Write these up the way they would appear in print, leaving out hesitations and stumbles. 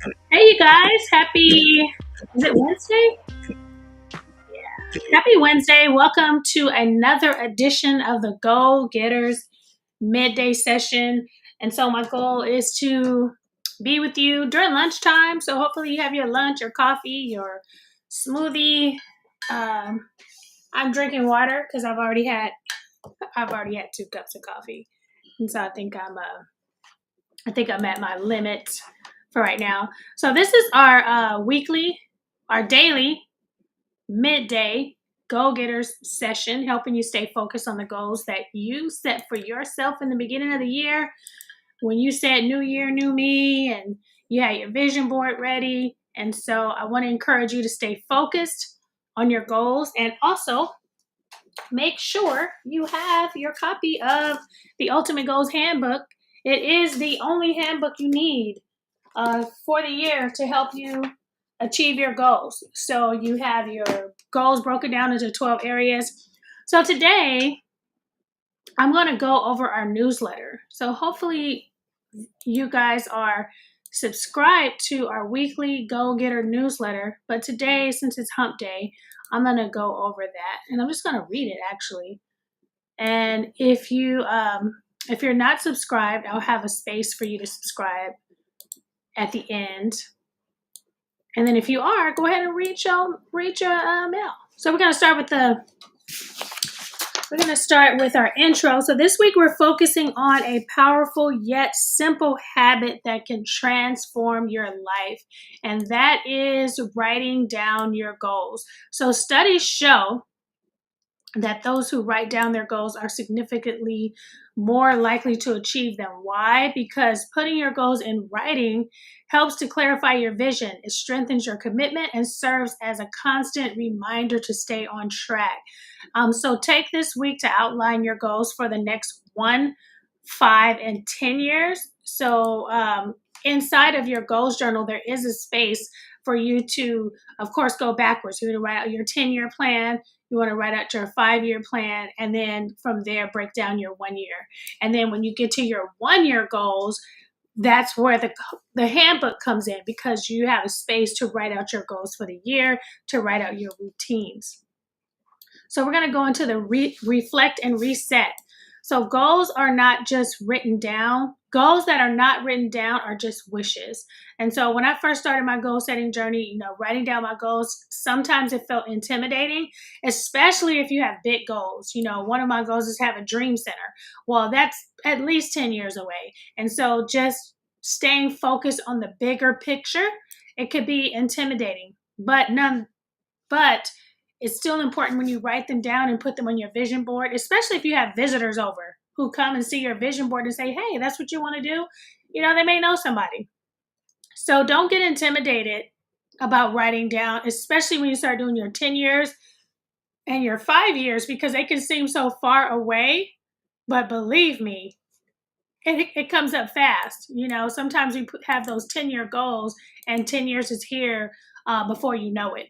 Hey, you guys. Is it Wednesday? Happy Wednesday. Welcome to another edition of the Go Getters Midday Session. And so, my goal is to be with you during lunchtime. So, hopefully, you have your lunch, your coffee, your smoothie. Um, I'm drinking water because I've already had 2 cups of coffee. And so, I think I'm at my limit for right now. So, this is our daily midday Go Getters session, helping you stay focused on the goals that you set for yourself in the beginning of the year. When you said new year, new me, and you had your vision board ready. And so I want to encourage you to stay focused on your goals and also make sure you have your copy of the Ultimate Goals Handbook. It is the only handbook you need for the year to help you achieve your goals. So you have your goals broken down into 12 areas. So today, I'm going to go over our newsletter. So hopefully, you guys are subscribed to our weekly Go Getter newsletter. But today, since it's hump day, I'm going to go over that. And I'm just going to read it actually. And if you're not subscribed, I'll have a space for you to subscribe at the end. And then if you are, go ahead and read your mail. So we're going to start with our intro. So this week we're focusing on a powerful yet simple habit that can transform your life, and that is writing down your goals. So studies show that those who write down their goals are significantly more likely to achieve them. Why? Because putting your goals in writing helps to clarify your vision. It strengthens your commitment and serves as a constant reminder to stay on track. So take this week to outline your goals for the next 1, 5, and 10 years. So inside of your goals journal, there is a space for you to, of course, go backwards. You want to write out your 10-year plan. You want to write out your 5-year plan, and then from there, break down your 1 year. And then when you get to your 1 year goals, that's where the handbook comes in, because you have a space to write out your goals for the year, to write out your routines. So we're going to go into the reflect and reset. So goals are not just written down. Goals that are not written down are just wishes. And so when I first started my goal setting journey, writing down my goals, sometimes it felt intimidating, especially if you have big goals. One of my goals is to have a dream center. Well, that's at least 10 years away. And so just staying focused on the bigger picture, it could be intimidating, but it's still important when you write them down and put them on your vision board, especially if you have visitors over who come and see your vision board and say, hey, that's what you want to do. They may know somebody. So don't get intimidated about writing down, especially when you start doing your 10 years and your 5 years, because they can seem so far away. But believe me, it comes up fast. Sometimes we have those 10-year goals and 10 years is here before you know it.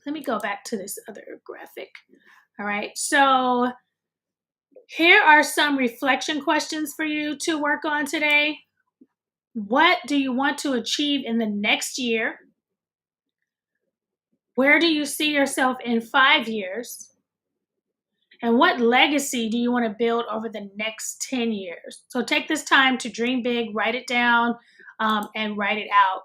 Let me go back to this other graphic. All right. So here are some reflection questions for you to work on today. What do you want to achieve in the next year? Where do you see yourself in 5 years? And what legacy do you want to build over the next 10 years? So take this time to dream big, write it down, and write it out.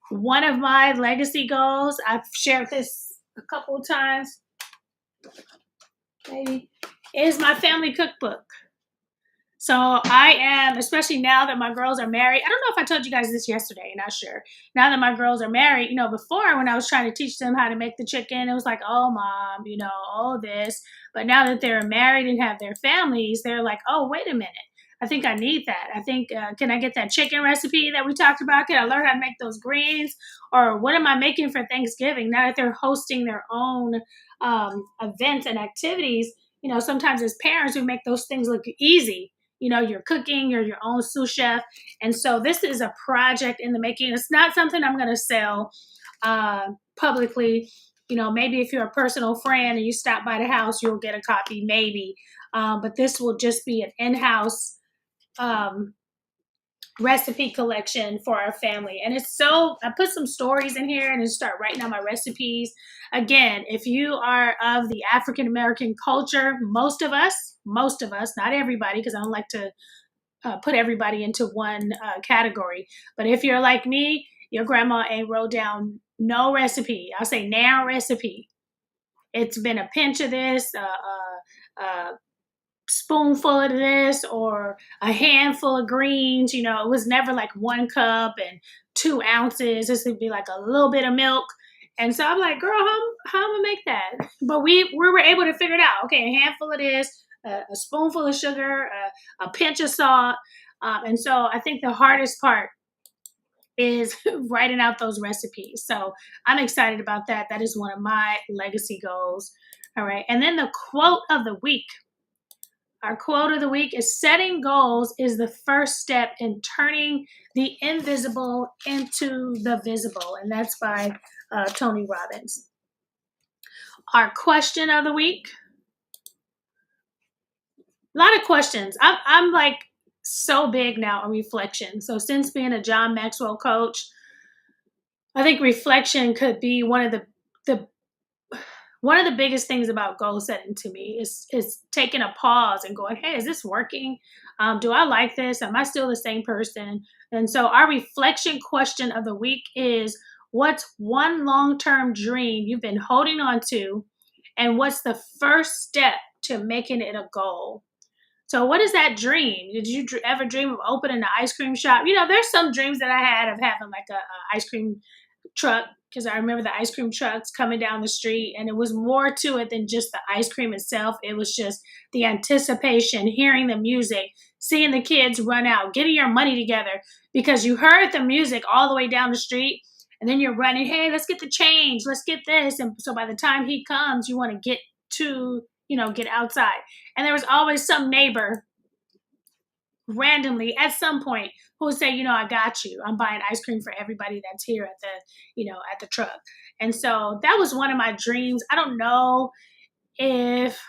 One of my legacy goals, I've shared this a couple of times, maybe, is my family cookbook. So I am, especially now that my girls are married. I don't know if I told you guys this yesterday, not sure. Now that my girls are married, before when I was trying to teach them how to make the chicken, it was like, oh, mom, all this. But now that they're married and have their families, they're like, oh, wait a minute. I think I need that. I think, can I get that chicken recipe that we talked about? Can I learn how to make those greens? Or what am I making for Thanksgiving? Now that they're hosting their own events and activities, sometimes as parents, we make those things look easy. You're cooking, you're your own sous chef. And so this is a project in the making. It's not something I'm going to sell publicly. Maybe if you're a personal friend and you stop by the house, you'll get a copy, maybe. But this will just be an in-house recipe collection for our family. And it's so, I put some stories in here and then start writing down my recipes. Again, if you are of the African American culture, most of us, not everybody, because I don't like to put everybody into one category. But if you're like me, your grandma ain't wrote down no recipe. I'll say now recipe. It's been a pinch of this, spoonful of this, or a handful of greens. It was never like 1 cup and 2 ounces. This would be like a little bit of milk. And so I'm like, girl, how am I gonna make that? But we were able to figure it out. Okay, a handful of this, a spoonful of sugar, a pinch of salt. And so I think the hardest part is writing out those recipes. So I'm excited about that. That is one of my legacy goals. All right. And then the quote of the week. Our quote of the week is setting goals is the first step in turning the invisible into the visible. And that's by Tony Robbins. Our question of the week. A lot of questions. I'm like so big now on reflection. So since being a John Maxwell coach, I think reflection could be one of the biggest things about goal setting to me is taking a pause and going, hey, is this working? Do I like this? Am I still the same person? And so our reflection question of the week is, what's one long-term dream you've been holding on to? And what's the first step to making it a goal? So what is that dream? Did you ever dream of opening an ice cream shop? There's some dreams that I had of having like a ice cream truck, because I remember the ice cream trucks coming down the street, and it was more to it than just the ice cream itself. It was just the anticipation, hearing the music, seeing the kids run out, getting your money together because you heard the music all the way down the street, and then you're running, hey, let's get the change, let's get this. And so by the time he comes, you want to get get outside. And there was always some neighbor randomly at some point who would say, I got you. I'm buying ice cream for everybody that's here at the truck. And so that was one of my dreams. I don't know if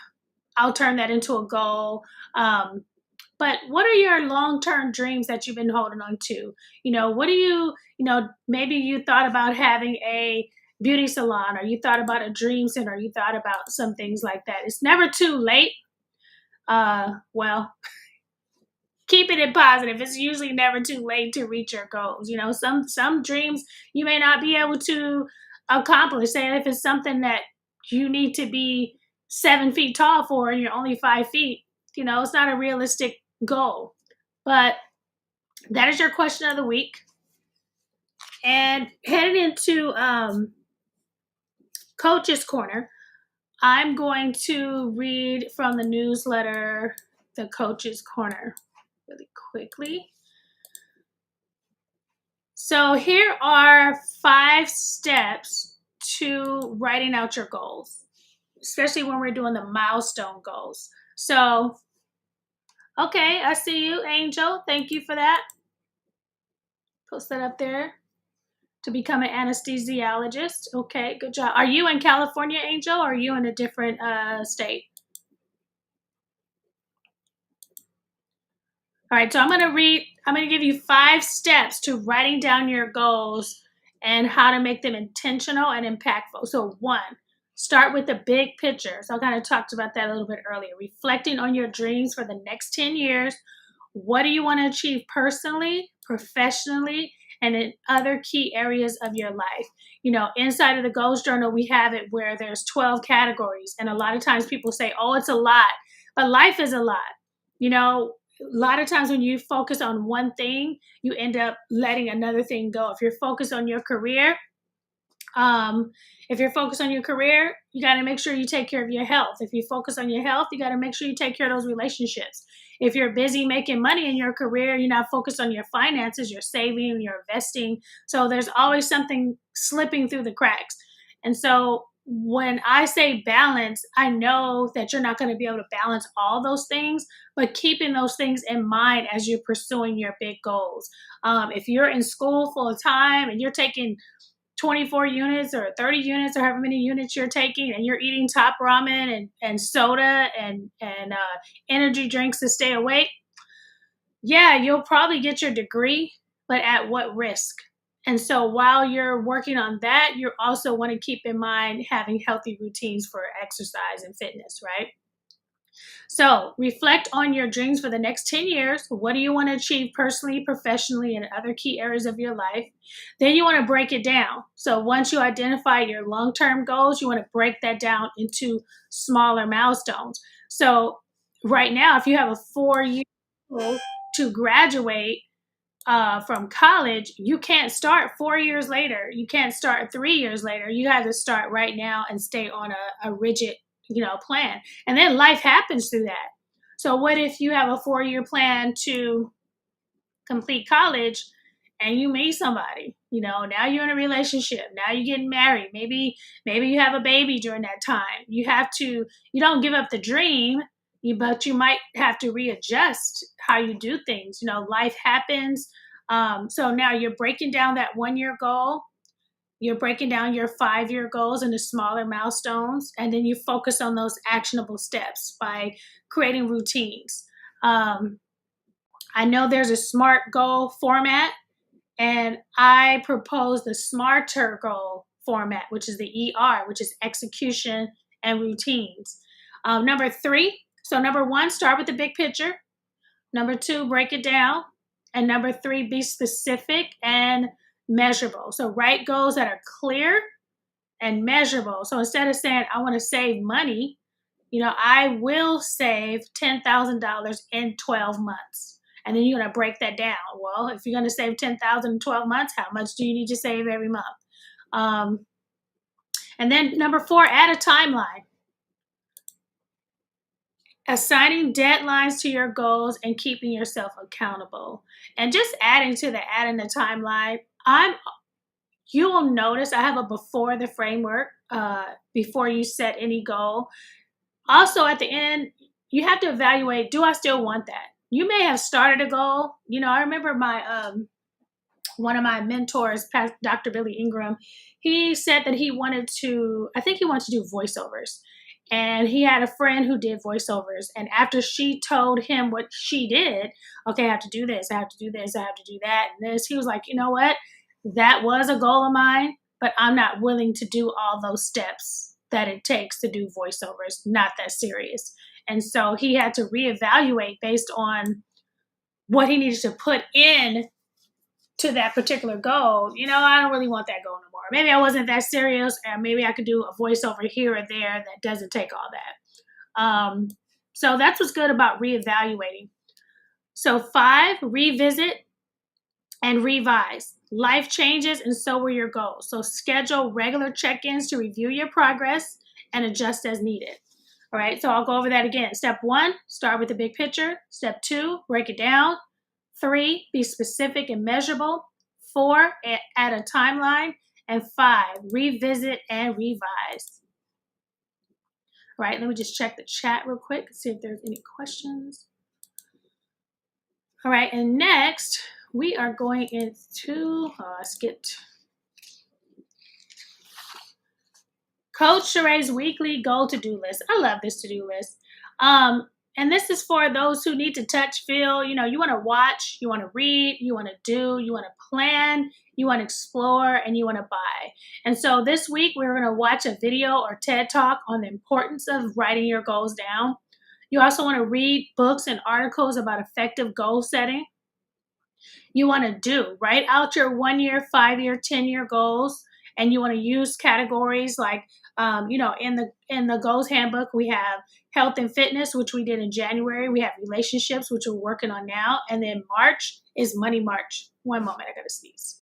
I'll turn that into a goal. But what are your long-term dreams that you've been holding on to? What do maybe you thought about having a beauty salon, or you thought about a dream center, or you thought about some things like that. It's never too late. Well, keeping it positive, it's usually never too late to reach your goals. Some dreams you may not be able to accomplish. Say if it's something that you need to be 7 feet tall for and you're only 5 feet, it's not a realistic goal. But that is your question of the week. And heading into Coach's Corner, I'm going to read from the newsletter, The Coach's Corner, really quickly. So here are 5 steps to writing out your goals, especially when we're doing the milestone goals. So, okay, I see you, Angel. Thank you for that. Post that up there. To become an anesthesiologist. Okay, good job. Are you in California, Angel, or are you in a different state? All right, so I'm going to give you 5 steps to writing down your goals and how to make them intentional and impactful. So 1, start with the big picture. So I kind of talked about that a little bit earlier. Reflecting on your dreams for the next 10 years. What do you want to achieve personally, professionally, and in other key areas of your life? Inside of the goals journal, we have it where there's 12 categories. And a lot of times people say, oh, it's a lot, but life is a lot. A lot of times when you focus on one thing, you end up letting another thing go. If you're focused on your career, you got to make sure you take care of your health. If you focus on your health, you got to make sure you take care of those relationships. If you're busy making money in your career, you're not focused on your finances, you're saving, you're investing. So there's always something slipping through the cracks. And so when I say balance, I know that you're not going to be able to balance all those things, but keeping those things in mind as you're pursuing your big goals. If you're in school full time and you're taking 24 units or 30 units or however many units you're taking, and you're eating top ramen and soda and energy drinks to stay awake, yeah, you'll probably get your degree, but at what risk? And so while you're working on that, you also want to keep in mind having healthy routines for exercise and fitness, right? So reflect on your dreams for the next 10 years. What do you want to achieve personally, professionally, and other key areas of your life? Then you want to break it down. So once you identify your long term goals, you want to break that down into smaller milestones. So right now, if you have a 4 year goal to graduate, from college, you can't start 4 years later. You can't start 3 years later. You have to start right now and stay on a rigid, plan. And then life happens through that. So what if you have a 4 year plan to complete college and you meet somebody? Now you're in a relationship. Now you're getting married. Maybe you have a baby during that time. You don't give up the dream, but you might have to readjust how you do things. Life happens. So now you're breaking down that 1 year goal. You're breaking down your 5 year goals into smaller milestones, and then you focus on those actionable steps by creating routines. Um, I know there's a SMART goal format, and I propose the SMARTer goal format, which is the which is execution and routines. Number three, so number one, start with the big picture. Number two, break it down. And number three, be specific and measurable. So write goals that are clear and measurable. So instead of saying, I want to save money, I will save $10,000 in 12 months. And then you're going to break that down. Well, if you're going to save $10,000 in 12 months, how much do you need to save every month? And then number four, add a timeline. Assigning deadlines to your goals and keeping yourself accountable. And just adding the timeline. You will notice I have a before the framework, before you set any goal. Also, at the end, you have to evaluate, do I still want that? You may have started a goal. I remember one of my mentors, Dr. Billy Ingram, he said that I think he wanted to do voiceovers. And he had a friend who did voiceovers. And after she told him what she did, okay, I have to do this, I have to do this, I have to do that, and this, he was like, you know what? That was a goal of mine, but I'm not willing to do all those steps that it takes to do voiceovers. Not that serious. And so he had to reevaluate based on what he needed to put in to that particular goal. I don't really want that goal no more. Maybe I wasn't that serious, and maybe I could do a voiceover here or there that doesn't take all that. So that's what's good about reevaluating. So 5, revisit and revise. Life changes, and so will your goals. So schedule regular check-ins to review your progress and adjust as needed. All right, so I'll go over that again. Step 1, start with the big picture. Step 2, break it down. 3, be specific and measurable. 4, add a timeline. And 5, revisit and revise. All right, let me just check the chat real quick, see if there's any questions. All right, and next we are going into, let's get Coach Sheréa's weekly goal to-do list. I love this to-do list. And this is for those who need to touch, feel. You want to watch, you want to read, you want to do, you want to plan, you want to explore, and you want to buy. And so this week we're going to watch a video or TED Talk on the importance of writing your goals down. You also want to read books and articles about effective goal setting. You want to write out your 1 year, 5 year, 10-year goals. And you want to use categories like, in the goals handbook, we have health and fitness, which we did in January. We have relationships, which we're working on now. And then March is Money March. One moment, I got to sneeze.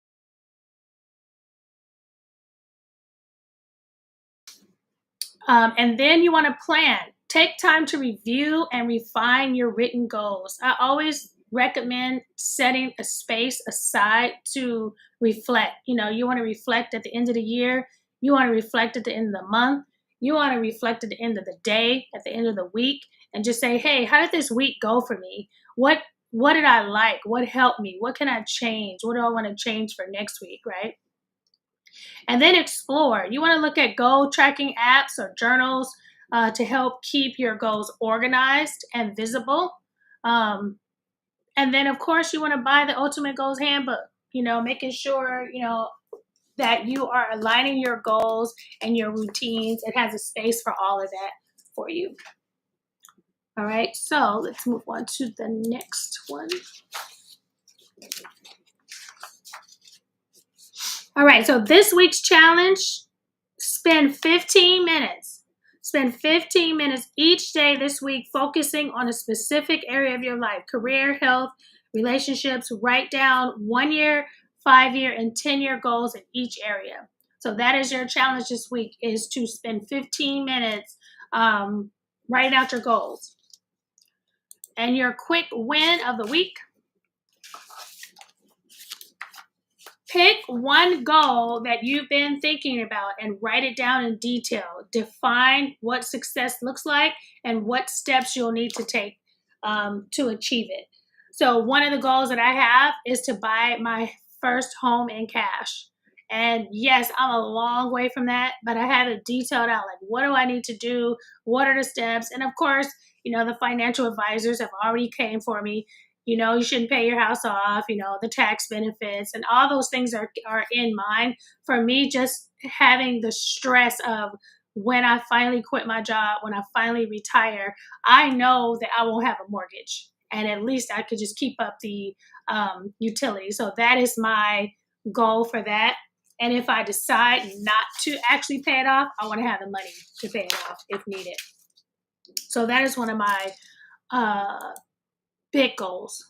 And then you want to plan. Take time to review and refine your written goals. I always recommend setting a space aside to reflect. You want to reflect at the end of the year. You want to reflect at the end of the month. You want to reflect at the end of the day, at the end of the week, and just say, hey, how did this week go for me? What did I like? What helped me? What can I change? What do I want to change for next week, right? And then explore. You want to look at goal tracking apps or journals to help keep your goals organized and visible. And then, of course, you want to buy the Ultimate Goals Handbook, making sure, that you are aligning your goals and your routines. It has a space for all of that for you. All right, so let's move on to the next one. All right, so this week's challenge, spend 15 minutes. Spend 15 minutes each day this week focusing on a specific area of your life, career, health, relationships. Write down 1 year, 5 year, and 10-year goals in each area. So that is your challenge this week, is to spend 15 minutes writing out your goals. And your quick win of the week: pick one goal that you've been thinking about and write it down in detail. Define what success looks like and what steps you'll need to take to achieve it. So one of the goals that I have is to buy my first home in cash. And yes, I'm a long way from that, but I have it detailed out. Like, what do I need to do? What are the steps? And of course, the financial advisors have already came for me. You shouldn't pay your house off, the tax benefits and all those things are in mind. For me, just having the stress of when I finally quit my job, when I finally retire, I know that I won't have a mortgage and at least I could just keep up the utility. So that is my goal for that. And if I decide not to actually pay it off, I want to have the money to pay it off if needed. So that is one of my big goals.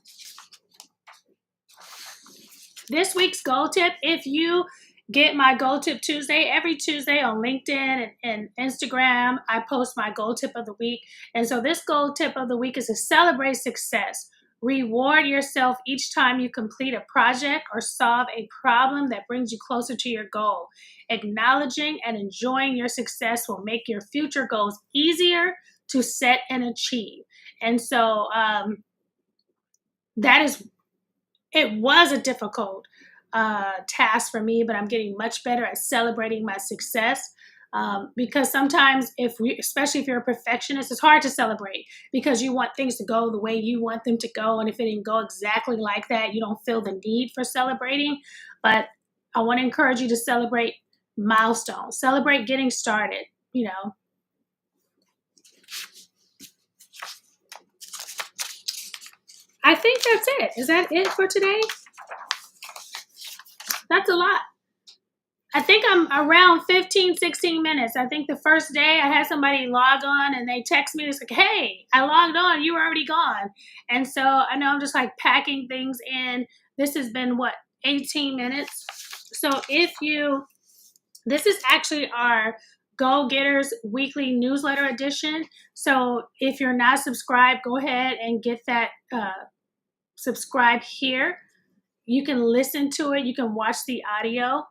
This week's goal tip: if you get my Goal Tip Tuesday, every Tuesday on LinkedIn and Instagram, I post my goal tip of the week. And so this goal tip of the week is to celebrate success. Reward yourself each time you complete a project or solve a problem that brings you closer to your goal. Acknowledging and enjoying your success will make your future goals easier to set and achieve. And so it was a difficult task for me, but I'm getting much better at celebrating my success. Because sometimes especially if you're a perfectionist, it's hard to celebrate because you want things to go the way you want them to go. And if it didn't go exactly like that, you don't feel the need for celebrating. But I want to encourage you to celebrate milestones, celebrate getting started, I think that's it. Is that it for today? That's a lot. I think I'm around 15, 16 minutes. I think the first day I had somebody log on and they text me. It's like, hey, I logged on. You were already gone. And so I know I'm just like packing things in. This has been 18 minutes. So this is actually our Go Getters weekly newsletter edition. So if you're not subscribed, go ahead and get that subscribe here. You can listen to it. You can watch the audio.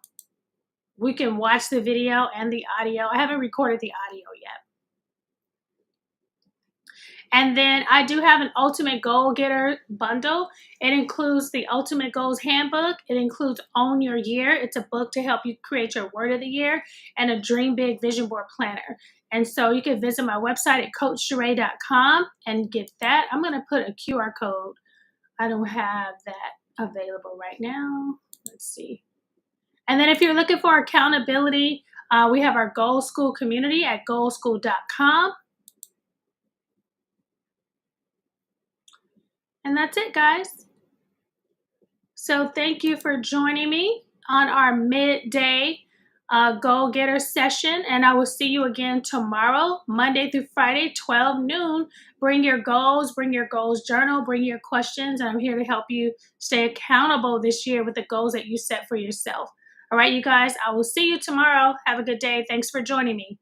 We can watch the video and the audio. I haven't recorded the audio yet. And then I do have an Ultimate Goal Getter bundle. It includes the Ultimate Goals Handbook. It includes Own Your Year. It's a book to help you create your word of the year, and a Dream Big Vision Board Planner. And so you can visit my website at coachsheréa.com and get that. I'm going to put a QR code. I don't have that available right now. Let's see. And then if you're looking for accountability, we have our Goal School community at goalschool.com. And that's it, guys. So thank you for joining me on our midday Goal Getter session. And I will see you again tomorrow, Monday through Friday, 12 noon. Bring your goals journal, bring your questions. And I'm here to help you stay accountable this year with the goals that you set for yourself. All right, you guys, I will see you tomorrow. Have a good day. Thanks for joining me.